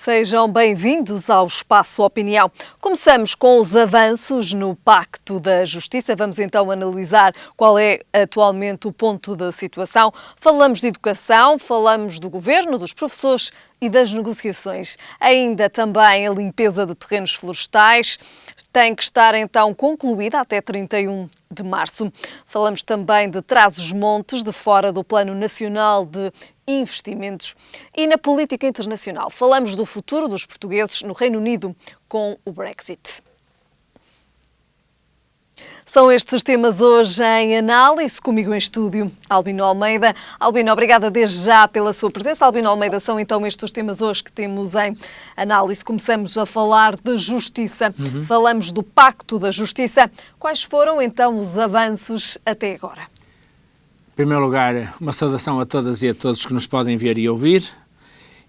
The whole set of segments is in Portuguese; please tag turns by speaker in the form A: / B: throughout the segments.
A: Sejam bem-vindos ao Espaço Opinião. Começamos com os avanços no Pacto da Justiça. Vamos então analisar qual é atualmente o ponto da situação. Falamos de educação, falamos do governo, dos professores e das negociações. Ainda também a limpeza de terrenos florestais tem que estar então concluída até 31 de março. Falamos também de Trás-os-Montes, de fora do Plano Nacional de Investimentos. E na política internacional, falamos do futuro dos portugueses no Reino Unido com o Brexit. São estes os temas hoje em análise, comigo em estúdio, Albino Almeida. Albino, obrigada desde já pela sua presença. Albino Almeida, são então estes os temas hoje que temos em análise. Começamos a falar de justiça, falamos do Pacto da Justiça. Quais foram então os avanços até agora?
B: Em primeiro lugar, uma saudação a todas e a todos que nos podem ver e ouvir.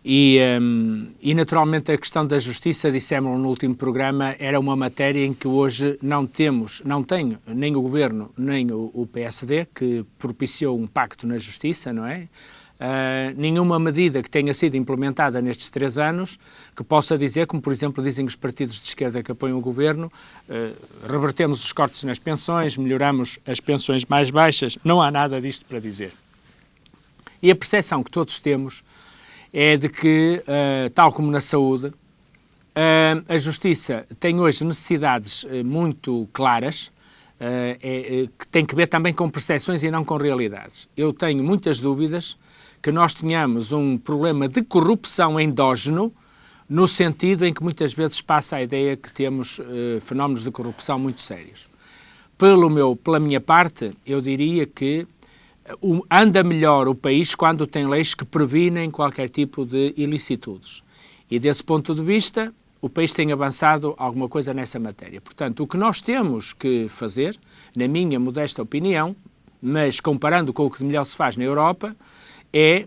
B: E naturalmente a questão da justiça, dissemos no último programa, era uma matéria em que hoje não tenho nem o Governo nem o PSD, que propiciou um pacto na justiça, não é? Nenhuma medida que tenha sido implementada nestes 3 anos que possa dizer, como por exemplo dizem os partidos de esquerda que apoiam o Governo, revertemos os cortes nas pensões, melhoramos as pensões mais baixas, não há nada disto para dizer. E a percepção que todos temos é de que, tal como na saúde, a justiça tem hoje necessidades muito claras, que tem que ver também com percepções e não com realidades. Eu tenho muitas dúvidas que nós tenhamos um problema de corrupção endógeno, no sentido em que muitas vezes passa a ideia que temos fenómenos de corrupção muito sérios. Pela minha parte, eu diria que anda melhor o país quando tem leis que previnem qualquer tipo de ilicitudes. E desse ponto de vista, o país tem avançado alguma coisa nessa matéria. Portanto, o que nós temos que fazer, na minha modesta opinião, mas comparando com o que de melhor se faz na Europa, é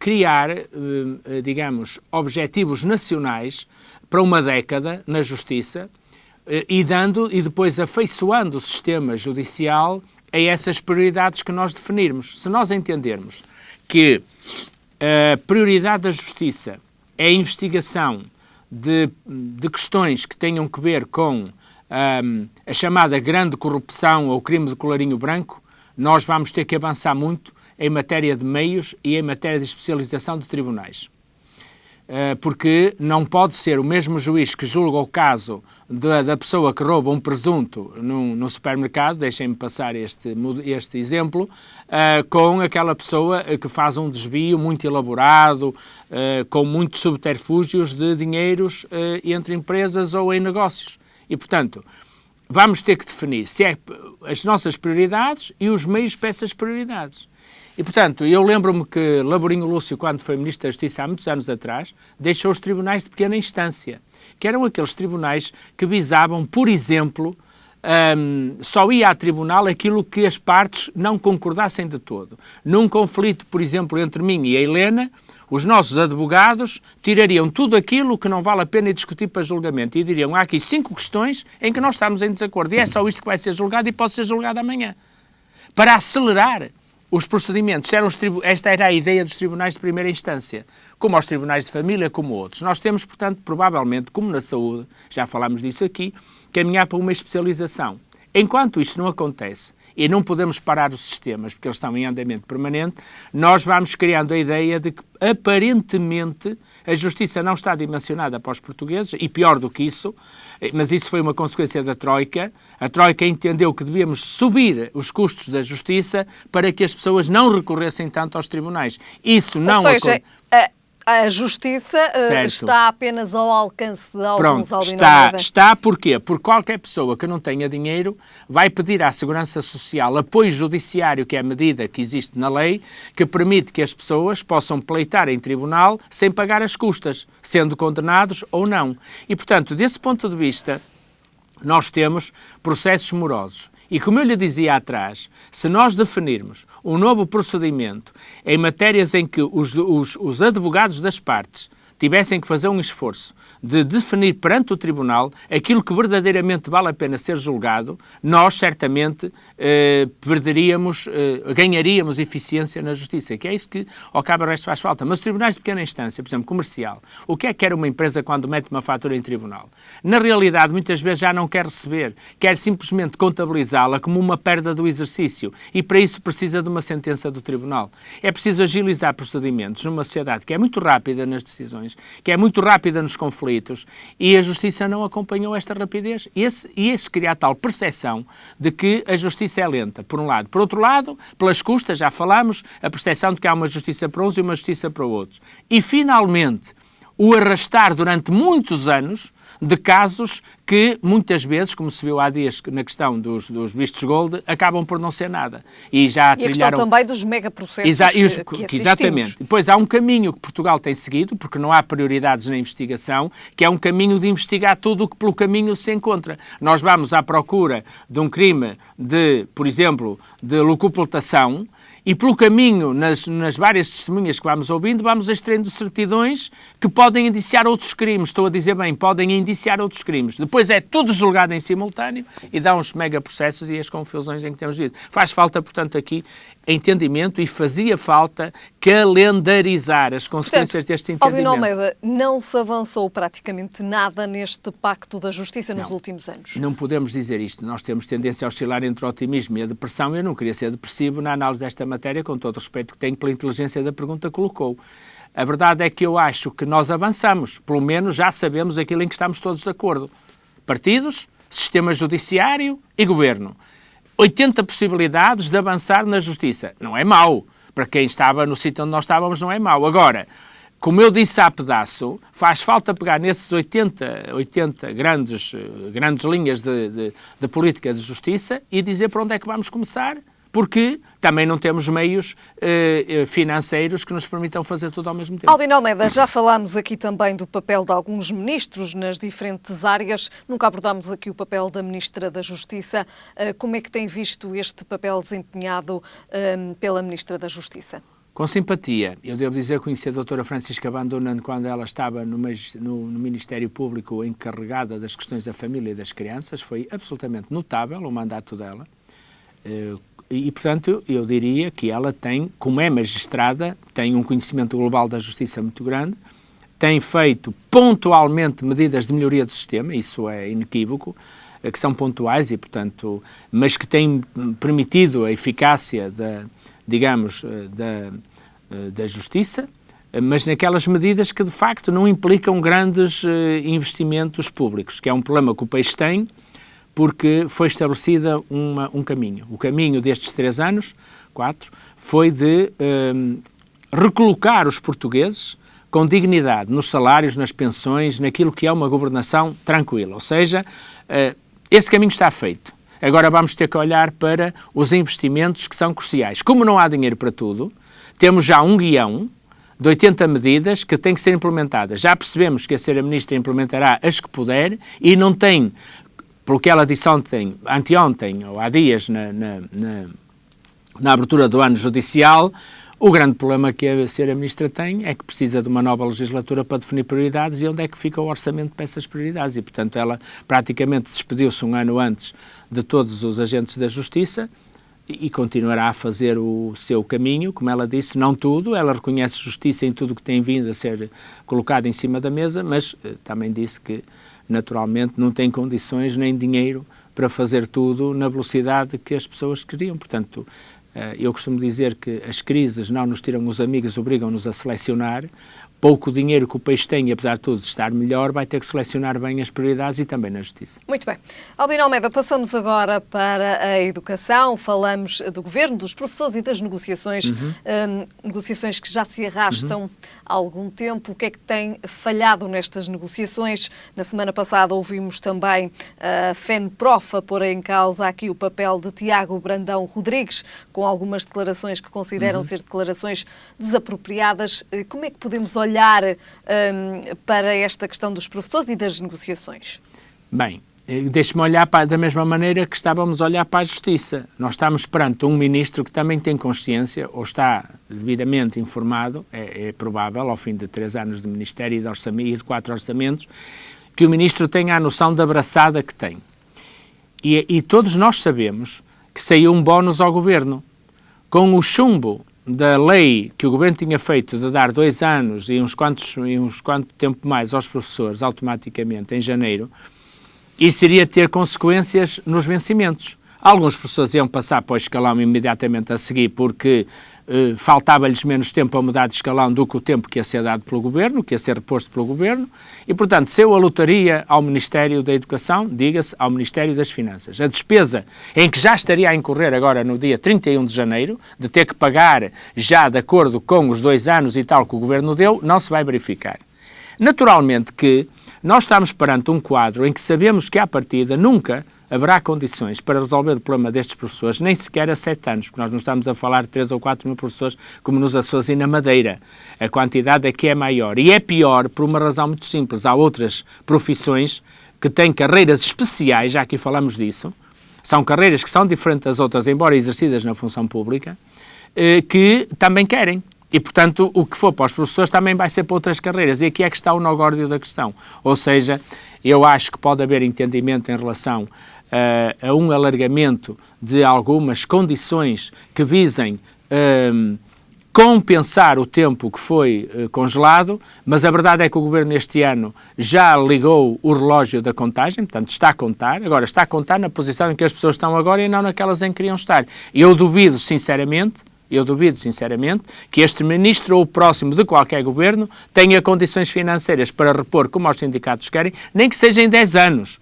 B: criar, digamos, objetivos nacionais para uma década na justiça e depois afeiçoando o sistema judicial a essas prioridades que nós definirmos. Se nós entendermos que a prioridade da justiça é a investigação de questões que tenham que ver com a chamada grande corrupção ou crime de colarinho branco, nós vamos ter que avançar muito em matéria de meios e em matéria de especialização de tribunais. Porque não pode ser o mesmo juiz que julga o caso da pessoa que rouba um presunto num supermercado, deixem-me passar este exemplo, com aquela pessoa que faz um desvio muito elaborado, com muitos subterfúgios de dinheiros entre empresas ou em negócios. E, portanto, vamos ter que definir se é as nossas prioridades e os meios para essas prioridades. E, portanto, eu lembro-me que Laborinho Lúcio, quando foi Ministro da Justiça há muitos anos atrás, deixou os tribunais de pequena instância, que eram aqueles tribunais que visavam, por exemplo, só ia a tribunal aquilo que as partes não concordassem de todo. Num conflito, por exemplo, entre mim e a Helena, os nossos advogados tirariam tudo aquilo que não vale a pena discutir para julgamento e diriam, há aqui 5 questões em que nós estamos em desacordo e é só isto que vai ser julgado e pode ser julgado amanhã. Para acelerar os procedimentos, esta era a ideia dos tribunais de primeira instância, como aos tribunais de família, como outros. Nós temos, portanto, provavelmente, como na saúde, já falámos disso aqui, caminhar para uma especialização. Enquanto isto não acontece e não podemos parar os sistemas, porque eles estão em andamento permanente, nós vamos criando a ideia de que, aparentemente, a justiça não está dimensionada para os portugueses, e pior do que isso, mas isso foi uma consequência da Troika. A Troika entendeu que devíamos subir os custos da justiça para que as pessoas não recorressem tanto aos tribunais. Isso não acontece.
A: A justiça está apenas ao alcance de alguns.
B: Pronto, está porquê? Porque qualquer pessoa que não tenha dinheiro vai pedir à Segurança Social apoio judiciário, que é a medida que existe na lei, que permite que as pessoas possam pleitar em tribunal sem pagar as custas, sendo condenados ou não. E, portanto, desse ponto de vista, nós temos processos morosos. E como eu lhe dizia atrás, se nós definirmos um novo procedimento em matérias em que os advogados das partes tivessem que fazer um esforço de definir perante o Tribunal aquilo que verdadeiramente vale a pena ser julgado, nós certamente ganharíamos eficiência na justiça, que é isso que ao cabo do resto faz falta. Mas os tribunais de pequena instância, por exemplo, comercial, o que é que quer uma empresa quando mete uma fatura em tribunal? Na realidade, muitas vezes já não quer receber, quer simplesmente contabilizá-la como uma perda do exercício e para isso precisa de uma sentença do tribunal. É preciso agilizar procedimentos numa sociedade que é muito rápida nas decisões, que é muito rápida nos conflitos e a justiça não acompanhou esta rapidez. E esse cria a tal percepção de que a justiça é lenta, por um lado. Por outro lado, pelas custas, já falámos, a percepção de que há uma justiça para uns e uma justiça para outros. E, finalmente, o arrastar durante muitos anos de casos que, muitas vezes, como se viu há dias na questão dos vistos gold, acabam por não ser nada. E já
A: a questão também dos megaprocessos que
B: exatamente. Depois há um caminho que Portugal tem seguido, porque não há prioridades na investigação, que é um caminho de investigar tudo o que pelo caminho se encontra. Nós vamos à procura de um crime por exemplo, de locupletação, e pelo caminho, nas várias testemunhas que vamos ouvindo, vamos extraindo certidões que podem indiciar outros crimes. Estou a dizer bem, podem indiciar outros crimes. Depois é tudo julgado em simultâneo e dá uns megaprocessos e as confusões em que temos vivido. Faz falta, portanto, aqui entendimento e fazia falta calendarizar as consequências deste entendimento.
A: Albino Almeida, não se avançou praticamente nada neste Pacto da Justiça nos últimos anos.
B: Não podemos dizer isto. Nós temos tendência a oscilar entre o otimismo e a depressão. Eu não queria ser depressivo na análise desta matéria, com todo o respeito que tenho pela inteligência da pergunta que colocou. A verdade é que eu acho que nós avançamos. Pelo menos já sabemos aquilo em que estamos todos de acordo. Partidos, sistema judiciário e governo. 80 possibilidades de avançar na justiça. Não é mau. Para quem estava no sítio onde nós estávamos, não é mau. Agora, como eu disse há pedaço, faz falta pegar nesses 80 grandes linhas de política de justiça e dizer para onde é que vamos começar, porque também não temos meios financeiros que nos permitam fazer tudo ao mesmo tempo.
A: Albino Almeida, já falámos aqui também do papel de alguns ministros nas diferentes áreas. Nunca abordámos aqui o papel da Ministra da Justiça. Como é que tem visto este papel desempenhado pela Ministra da Justiça?
B: Com simpatia. Eu devo dizer que conheci a doutora Francisca Bandunand quando ela estava no Ministério Público encarregada das questões da família e das crianças. Foi absolutamente notável o mandato dela. E, portanto, eu diria que ela tem, como é magistrada, tem um conhecimento global da justiça muito grande, tem feito pontualmente medidas de melhoria do sistema, isso é inequívoco, que são pontuais e, portanto, mas que têm permitido a eficácia da justiça, mas naquelas medidas que, de facto, não implicam grandes investimentos públicos, que é um problema que o país tem, porque foi estabelecida um caminho. O caminho destes 3 anos, 4, foi de recolocar os portugueses com dignidade nos salários, nas pensões, naquilo que é uma governação tranquila. Ou seja, esse caminho está feito. Agora vamos ter que olhar para os investimentos que são cruciais. Como não há dinheiro para tudo, temos já um guião de 80 medidas que têm que ser implementadas. Já percebemos que a Sra. Ministra implementará as que puder e não tem, pelo que ela disse anteontem ou há dias na abertura do ano judicial, o grande problema que a Sra. Ministra tem é que precisa de uma nova legislatura para definir prioridades e onde é que fica o orçamento para essas prioridades. E, portanto, ela praticamente despediu-se um ano antes de todos os agentes da Justiça e continuará a fazer o seu caminho, como ela disse, não tudo. Ela reconhece justiça em tudo o que tem vindo a ser colocado em cima da mesa, mas também disse que naturalmente não tem condições nem dinheiro para fazer tudo na velocidade que as pessoas queriam. Portanto, eu costumo dizer que as crises não nos tiram os amigos, obrigam-nos a selecionar. Pouco dinheiro que o país tem, apesar de tudo estar melhor, vai ter que selecionar bem as prioridades e também na justiça.
A: Muito bem. Albino Almeida, passamos agora para a educação. Falamos do governo, dos professores e das negociações. Negociações que já se arrastam há algum tempo. O que é que tem falhado nestas negociações? Na semana passada ouvimos também a FENPROF a pôr em causa aqui o papel de Tiago Brandão Rodrigues, com algumas declarações que consideram ser declarações desapropriadas. Como é que podemos olhar para esta questão dos professores e das negociações?
B: Bem, deixe-me olhar da mesma maneira que estávamos a olhar para a Justiça. Nós estamos perante um ministro que também tem consciência, ou está devidamente informado, é provável, ao fim de 3 anos de Ministério e de 4 orçamentos, que o ministro tenha a noção da braçada que tem. E todos nós sabemos que saiu um bónus ao governo. Com o chumbo da lei que o governo tinha feito de dar 2 anos e uns quanto tempo mais aos professores automaticamente em janeiro, isso iria ter consequências nos vencimentos. Alguns professores iam passar para o escalão imediatamente a seguir porque faltava-lhes menos tempo a mudar de escalão do que o tempo que ia ser dado pelo governo, que ia ser reposto pelo governo, e, portanto, se eu alutaria ao Ministério da Educação, diga-se ao Ministério das Finanças. A despesa em que já estaria a incorrer agora no dia 31 de janeiro, de ter que pagar já de acordo com os 2 anos e tal que o governo deu, não se vai verificar. Naturalmente que nós estamos perante um quadro em que sabemos que, à partida, nunca haverá condições para resolver o problema destes professores, nem sequer a 7 anos, porque nós não estamos a falar de 3 ou 4 mil professores como nos Açores e na Madeira. A quantidade aqui é maior. E é pior por uma razão muito simples. Há outras profissões que têm carreiras especiais, já aqui falamos disso, são carreiras que são diferentes das outras, embora exercidas na função pública, que também querem. E, portanto, o que for para os professores também vai ser para outras carreiras. E aqui é que está o nó-górdio da questão. Ou seja, eu acho que pode haver entendimento em relação a um alargamento de algumas condições que visem compensar o tempo que foi congelado, mas a verdade é que o Governo este ano já ligou o relógio da contagem, portanto está a contar, agora está a contar na posição em que as pessoas estão agora e não naquelas em que queriam estar. Eu duvido sinceramente que este ministro ou o próximo de qualquer governo tenha condições financeiras para repor, como os sindicatos querem, nem que seja em 10 anos.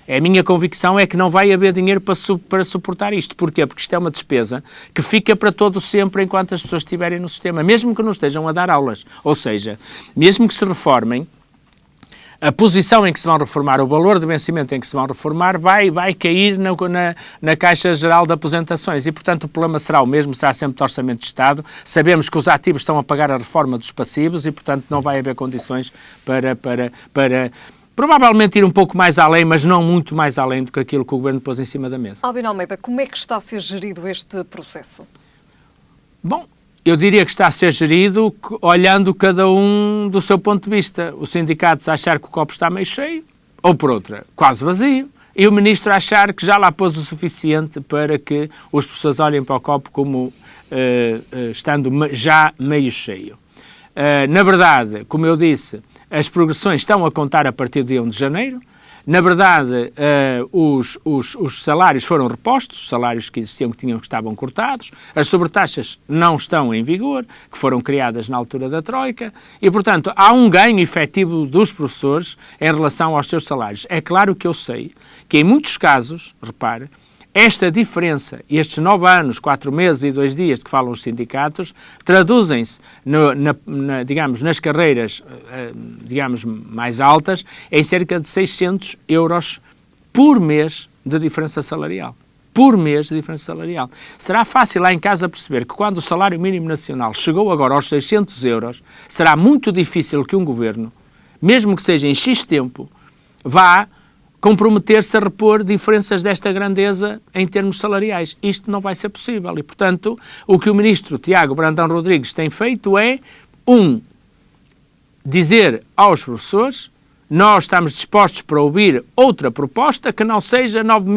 B: A minha convicção é que não vai haver dinheiro para suportar isto. Porquê? Porque isto é uma despesa que fica para todo sempre enquanto as pessoas estiverem no sistema, mesmo que não estejam a dar aulas. Ou seja, mesmo que se reformem, a posição em que se vão reformar, o valor de vencimento em que se vão reformar vai cair na Caixa Geral de Aposentações e, portanto, o problema será o mesmo, será sempre de Orçamento de Estado. Sabemos que os ativos estão a pagar a reforma dos passivos e, portanto, não vai haver condições para provavelmente ir um pouco mais além, mas não muito mais além do que aquilo que o Governo pôs em cima da mesa.
A: Albino Almeida, como é que está a ser gerido este processo?
B: Bom, eu diria que está a ser gerido olhando cada um do seu ponto de vista. Os sindicatos achar que o copo está meio cheio, ou por outra, quase vazio, e o Ministro achar que já lá pôs o suficiente para que as pessoas olhem para o copo como estando já meio cheio. Na verdade, como eu disse, as progressões estão a contar a partir do dia 1 de janeiro. Na verdade, os salários foram repostos, os salários que existiam que estavam cortados, as sobretaxas não estão em vigor, que foram criadas na altura da Troika, e, portanto, há um ganho efetivo dos professores em relação aos seus salários. É claro que eu sei que, em muitos casos, repare, esta diferença, estes 9 anos, 4 meses e 2 dias de que falam os sindicatos, traduzem-se, digamos, nas carreiras, digamos, mais altas, em cerca de 600 euros por mês de diferença salarial. Por mês de diferença salarial. Será fácil lá em casa perceber que quando o salário mínimo nacional chegou agora aos 600 euros, será muito difícil que um governo, mesmo que seja em X tempo, vá comprometer-se a repor diferenças desta grandeza em termos salariais. Isto não vai ser possível e, portanto, o que o ministro Tiago Brandão Rodrigues tem feito é, dizer aos professores: nós estamos dispostos para ouvir outra proposta que não seja 9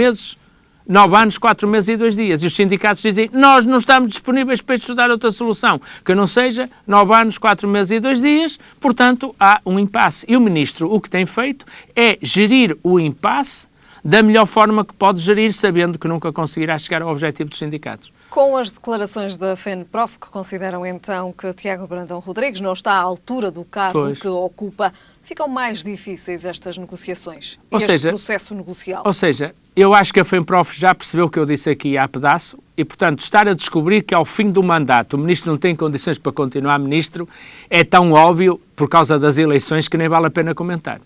B: anos, 4 meses e 2 dias. E os sindicatos dizem: nós não estamos disponíveis para estudar outra solução que não seja 9 anos, 4 meses e 2 dias. Portanto, há um impasse. E o ministro o que tem feito é gerir o impasse da melhor forma que pode gerir, sabendo que nunca conseguirá chegar ao objetivo dos sindicatos.
A: Com as declarações da FENPROF, que consideram então que Tiago Brandão Rodrigues não está à altura do cargo que ocupa, ficam mais difíceis estas negociações, processo negocial?
B: Ou seja, eu acho que a FENPROF já percebeu o que eu disse aqui há pedaço e, portanto, estar a descobrir que ao fim do mandato o ministro não tem condições para continuar ministro é tão óbvio por causa das eleições que nem vale a pena comentar.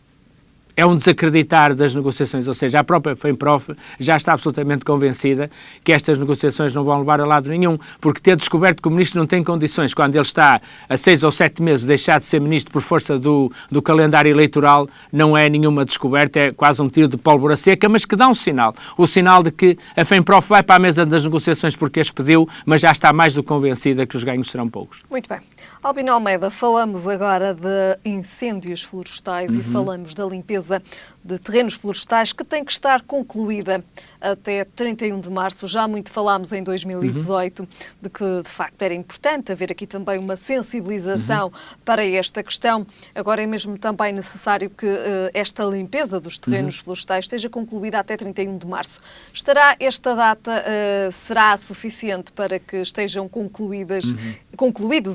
B: é um desacreditar das negociações, ou seja, a própria FEMPROF já está absolutamente convencida que estas negociações não vão levar a lado nenhum, porque ter descoberto que o ministro não tem condições, quando ele está a 6 ou 7 meses de deixar de ser ministro por força do calendário eleitoral, não é nenhuma descoberta, é quase um tiro de pólvora seca, mas que dá um sinal. O sinal de que a FEMPROF vai para a mesa das negociações porque as pediu, mas já está mais do que convencida que os ganhos serão poucos.
A: Muito bem. Albino Almeida, falamos agora de incêndios florestais e falamos da limpeza de terrenos florestais que tem que estar concluída até 31 de março. Já muito falámos em 2018 de que, de facto, era importante haver aqui também uma sensibilização para esta questão. Agora é mesmo também necessário que esta limpeza dos terrenos florestais esteja concluída até 31 de março. Estará esta data, será suficiente para que estejam concluídos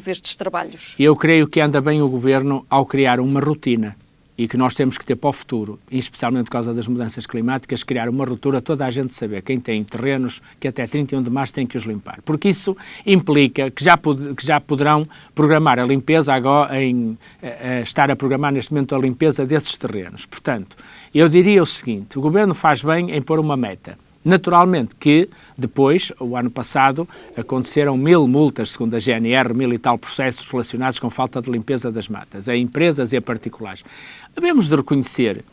A: estes trabalhos?
B: Eu creio que anda bem o Governo ao criar uma rotina e que nós temos que ter para o futuro, e especialmente por causa das mudanças climáticas, criar uma ruptura, toda a gente saber quem tem terrenos que até 31 de março tem que os limpar. Porque isso implica que já poderão programar a limpeza agora, estar a programar neste momento a limpeza desses terrenos. Portanto, eu diria o seguinte, o Governo faz bem em pôr uma meta. Naturalmente que depois, o ano passado, aconteceram 1000 multas, segundo a GNR, 1000 e tal processos relacionados com falta de limpeza das matas, a empresas e a particulares. Devemos de reconhecer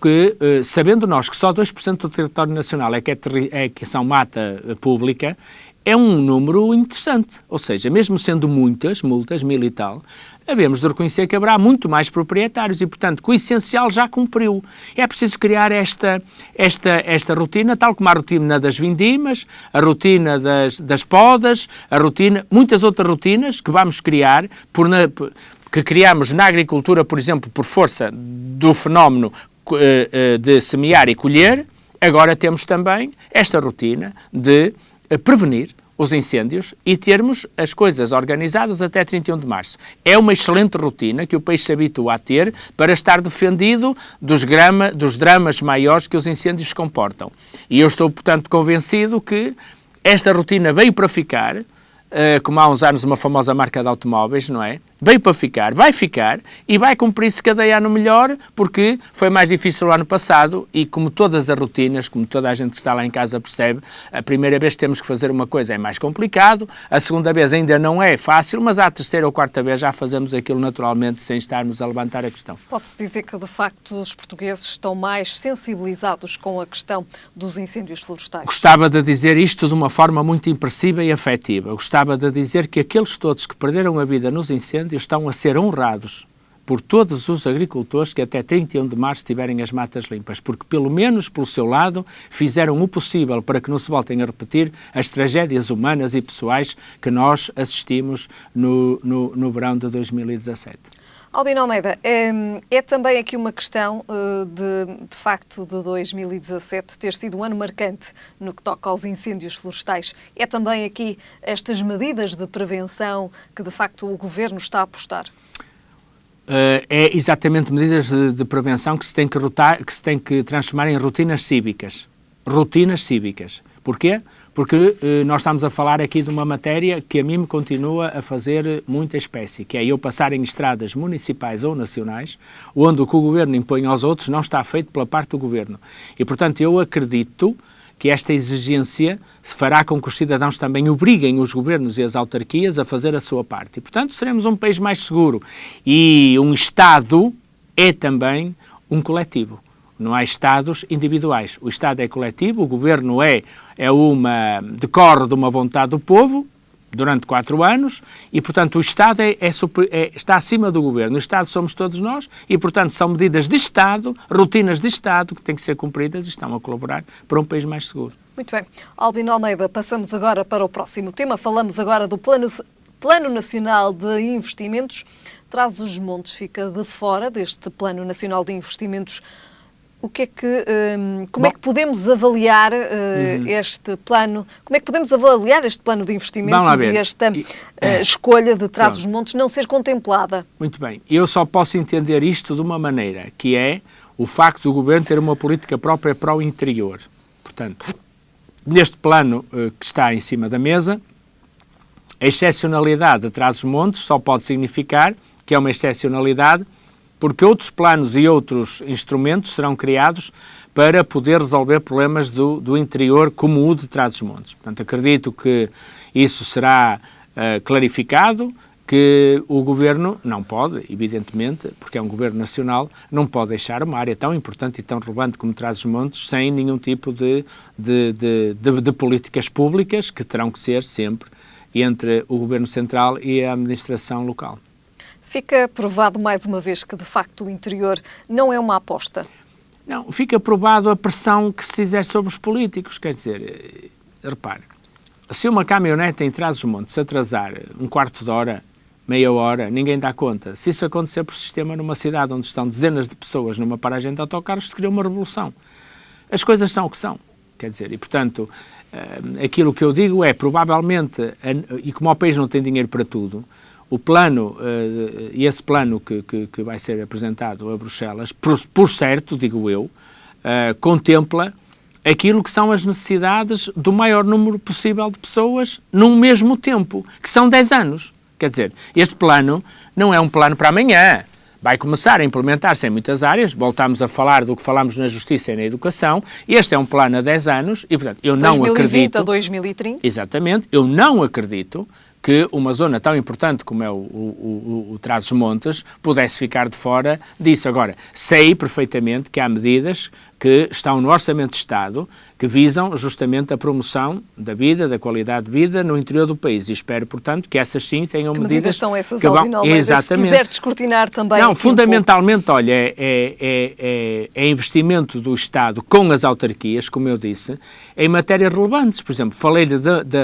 B: que sabendo nós que só 2% do território nacional é que são mata pública, é um número interessante. Ou seja, mesmo sendo muitas multas, 1000 e tal, devemos de reconhecer que haverá muito mais proprietários e, portanto, que o essencial já cumpriu. É preciso criar esta rotina, tal como a rotina das vindimas, a rotina das podas, muitas outras rotinas que vamos criar, que criamos na agricultura, por exemplo, por força do fenómeno de semear e colher. Agora temos também esta rotina de prevenir os incêndios e termos as coisas organizadas até 31 de março. É uma excelente rotina que o país se habitua a ter para estar defendido dos dramas maiores que os incêndios comportam. E eu estou, portanto, convencido que esta rotina veio para ficar, como há uns anos uma famosa marca de automóveis, não é? Veio para ficar, vai ficar e vai cumprir-se cada ano melhor, porque foi mais difícil o ano passado e como todas as rotinas, como toda a gente que está lá em casa percebe, a primeira vez que temos que fazer uma coisa é mais complicado, a segunda vez ainda não é fácil, mas à terceira ou quarta vez já fazemos aquilo naturalmente sem estarmos a levantar a questão.
A: Pode-se dizer que, de facto, os portugueses estão mais sensibilizados com a questão dos incêndios florestais? Gostava
B: de dizer isto de uma forma muito impressiva e afetiva. Gostava de dizer que aqueles todos que perderam a vida nos incêndios estão a ser honrados por todos os agricultores que até 31 de março tiverem as matas limpas, porque pelo menos pelo seu lado fizeram o possível para que não se voltem a repetir as tragédias humanas e pessoais que nós assistimos no verão de 2017.
A: Albino Almeida, é também aqui uma questão de facto de 2017 ter sido um ano marcante no que toca aos incêndios florestais. É também aqui estas medidas de prevenção que de facto o Governo está a apostar?
B: É exatamente medidas de prevenção que se tem que transformar em rotinas cívicas. Rotinas cívicas. Porquê? Porque nós estamos a falar aqui de uma matéria que a mim me continua a fazer muita espécie, que é eu passar em estradas municipais ou nacionais, onde o que o Governo impõe aos outros não está feito pela parte do Governo. E, portanto, eu acredito que esta exigência se fará com que os cidadãos também obriguem os governos e as autarquias a fazer a sua parte. E, portanto, seremos um país mais seguro. E um Estado é também um coletivo. Não há Estados individuais. O Estado é coletivo, o Governo decorre de uma vontade do povo durante 4 anos e, portanto, o Estado está acima do Governo. O Estado somos todos nós e, portanto, são medidas de Estado, rotinas de Estado que têm que ser cumpridas e estão a colaborar para um país mais seguro.
A: Muito bem. Albino Almeida, passamos agora para o próximo tema. Falamos agora do Plano Nacional de Investimentos. Trás-os-Montes fica de fora deste Plano Nacional de Investimentos. Como é que podemos avaliar este plano? Como é que podemos avaliar este plano de investimentos e esta escolha de Trás-os-Montes não ser contemplada?
B: Muito bem. Eu só posso entender isto de uma maneira, que é o facto do Governo ter uma política própria para o interior. Portanto, neste plano que está em cima da mesa, a excepcionalidade de Trás-os-Montes só pode significar que é uma excepcionalidade porque outros planos e outros instrumentos serão criados para poder resolver problemas do interior, como o de Trás-os-Montes. Portanto, acredito que isso será clarificado, que o Governo não pode, evidentemente, porque é um Governo nacional, não pode deixar uma área tão importante e tão relevante como Trás-os-Montes sem nenhum tipo de políticas públicas que terão que ser sempre entre o Governo Central e a administração local.
A: Fica provado mais uma vez que, de facto, o interior não é uma aposta?
B: Não, fica provado a pressão que se exerce sobre os políticos. Quer dizer, repare, se uma caminhonete em Trás-os-Montes se atrasar um quarto de hora, meia hora, ninguém dá conta. Se isso acontecer por sistema numa cidade onde estão dezenas de pessoas numa paragem de autocarros, se cria uma revolução. As coisas são o que são. Quer dizer, e portanto, aquilo que eu digo é, provavelmente, e como o país não tem dinheiro para tudo, o plano, e esse plano que vai ser apresentado a Bruxelas, por certo, digo eu, contempla aquilo que são as necessidades do maior número possível de pessoas num mesmo tempo, que são 10 anos. Quer dizer, este plano não é um plano para amanhã. Vai começar a implementar-se em muitas áreas. Voltamos a falar do que falamos na Justiça e na Educação. Este é um plano a 10 anos e, portanto, eu não acredito...
A: 2020 a 2030?
B: Exatamente. Eu não acredito que uma zona tão importante como é o Trás-os-Montes pudesse ficar de fora disso. Agora, sei perfeitamente que há medidas que estão no Orçamento de Estado que visam justamente a promoção da vida, da qualidade de vida no interior do país. E espero, portanto, que essas sim tenham
A: que
B: medidas
A: são essas,
B: que vão...
A: Albino Almeida,
B: Exatamente.
A: Se quiser descortinar também...
B: Não, fundamentalmente, olha, é investimento do Estado com as autarquias, como eu disse, em matérias relevantes. Por exemplo, falei-lhe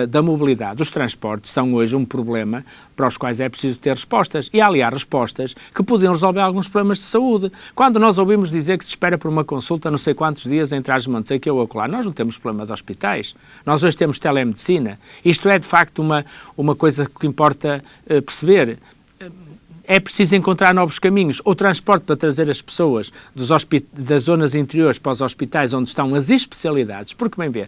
B: da mobilidade. Os transportes são hoje um problema para os quais é preciso ter respostas. E há, aliás, respostas que podiam resolver alguns problemas de saúde. Quando nós ouvimos dizer que se espera por uma consulta não sei quantos dias em Trás-os-Montes, aqui ou acolá, nós não temos problema de hospitais. Nós hoje temos telemedicina. Isto é, de facto, uma coisa que importa perceber. É preciso encontrar novos caminhos. O transporte para trazer as pessoas das zonas interiores para os hospitais onde estão as especialidades, porque, bem vê,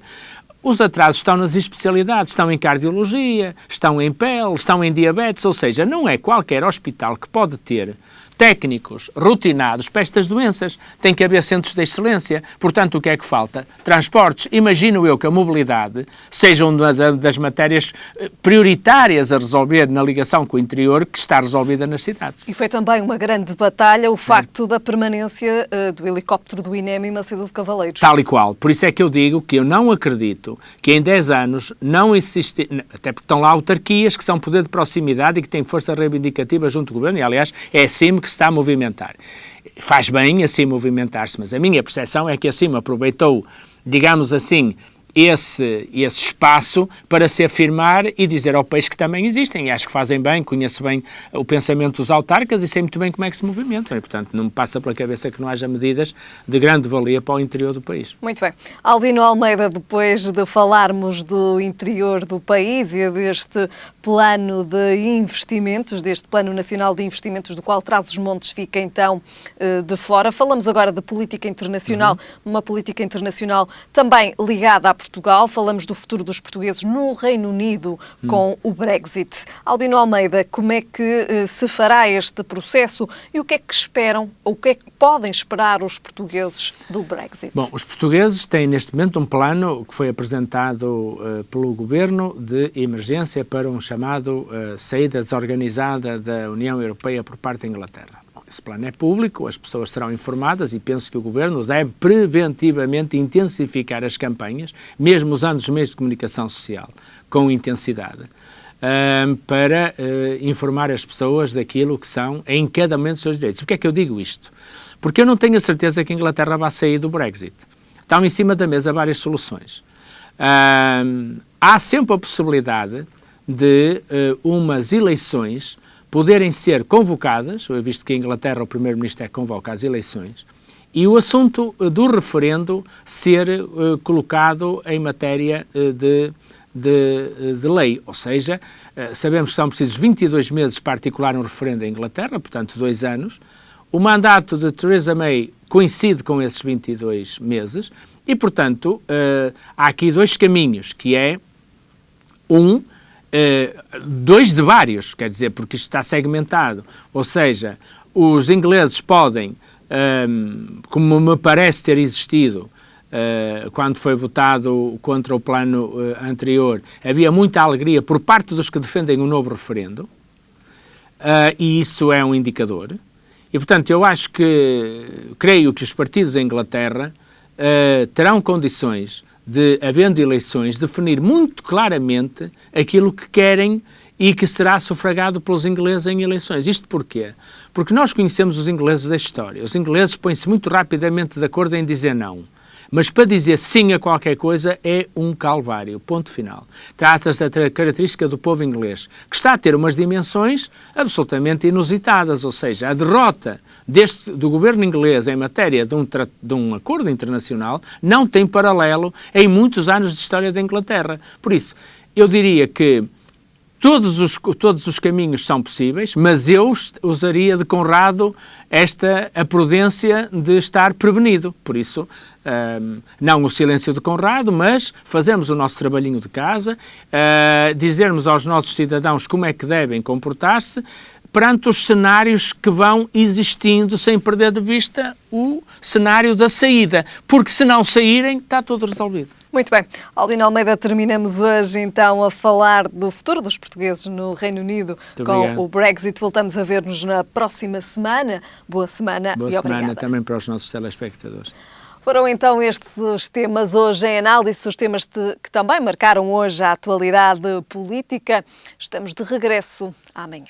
B: os atrasos estão nas especialidades, estão em cardiologia, estão em pele, estão em diabetes, ou seja, não é qualquer hospital que pode ter técnicos rotinados para estas doenças. Tem que haver centros de excelência. Portanto, o que é que falta? Transportes. Imagino eu que a mobilidade seja uma das matérias prioritárias a resolver na ligação com o interior, que está resolvida nas cidades.
A: E foi também uma grande batalha o facto da permanência do helicóptero do INEM em Macedo de Cavaleiros.
B: Tal e qual. Por isso é que eu digo que eu não acredito que em 10 anos não existe, até porque estão lá autarquias que são poder de proximidade e que têm força reivindicativa junto do governo, e aliás é assim que se está a movimentar. Faz bem assim movimentar-se, mas a minha percepção é que assim aproveitou, digamos assim, esse espaço para se afirmar e dizer ao país que também existem. E acho que fazem bem, conheço bem o pensamento dos autarcas e sei muito bem como é que se movimentam. E, portanto, não me passa pela cabeça que não haja medidas de grande valia para o interior do país.
A: Muito bem. Albino Almeida, depois de falarmos do interior do país e deste plano de investimentos, deste Plano Nacional de Investimentos, do qual Trás-os-Montes fica, então, de fora, falamos agora de política internacional, uma política internacional também ligada à Portugal. Falamos do futuro dos portugueses no Reino Unido com o Brexit. Albino Almeida, como é que se fará este processo e o que é que esperam, ou o que é que podem esperar os portugueses do Brexit?
B: Bom, os portugueses têm neste momento um plano que foi apresentado pelo Governo de emergência para um chamado saída desorganizada da União Europeia por parte da Inglaterra. Esse plano é público, as pessoas serão informadas e penso que o Governo deve preventivamente intensificar as campanhas, mesmo usando os meios de comunicação social, com intensidade, para informar as pessoas daquilo que são, em cada momento, os seus direitos. Por que é que eu digo isto? Porque eu não tenho a certeza que a Inglaterra vai sair do Brexit. Estão em cima da mesa várias soluções. Há sempre a possibilidade de umas eleições poderem ser convocadas, visto que a Inglaterra, o Primeiro-Ministro é que convoca as eleições, e o assunto do referendo ser colocado em matéria de lei. Ou seja, sabemos que são precisos 22 meses para articular um referendo em Inglaterra, portanto 2 anos. O mandato de Theresa May coincide com esses 22 meses e, portanto, há aqui 2 caminhos, que é 2 de vários, quer dizer, porque isto está segmentado, ou seja, os ingleses podem, como me parece ter existido, quando foi votado contra o plano anterior, havia muita alegria por parte dos que defendem um novo referendo, e isso é um indicador. E, portanto, creio que os partidos em Inglaterra terão condições de, havendo eleições, definir muito claramente aquilo que querem e que será sufragado pelos ingleses em eleições. Isto porquê? Porque nós conhecemos os ingleses da história. Os ingleses põem-se muito rapidamente de acordo em dizer não. Mas para dizer sim a qualquer coisa é um calvário, ponto final. Trata-se da característica do povo inglês, que está a ter umas dimensões absolutamente inusitadas, ou seja, a derrota do governo inglês em matéria de um acordo internacional não tem paralelo em muitos anos de história da Inglaterra. Por isso, eu diria que todos os caminhos são possíveis, mas eu usaria de Conrado a prudência de estar prevenido. Por isso, não o silêncio de Conrado, mas fazermos o nosso trabalhinho de casa, dizermos aos nossos cidadãos como é que devem comportar-se perante os cenários que vão existindo, sem perder de vista o cenário da saída. Porque se não saírem, está tudo resolvido.
A: Muito bem. Albino Almeida, terminamos hoje então a falar do futuro dos portugueses no Reino Unido com o Brexit. Voltamos a ver-nos na próxima semana. Boa semana e obrigada.
B: Boa semana também para os nossos telespectadores.
A: Foram então estes os temas hoje em análise, os temas que também marcaram hoje a atualidade política. Estamos de regresso amanhã.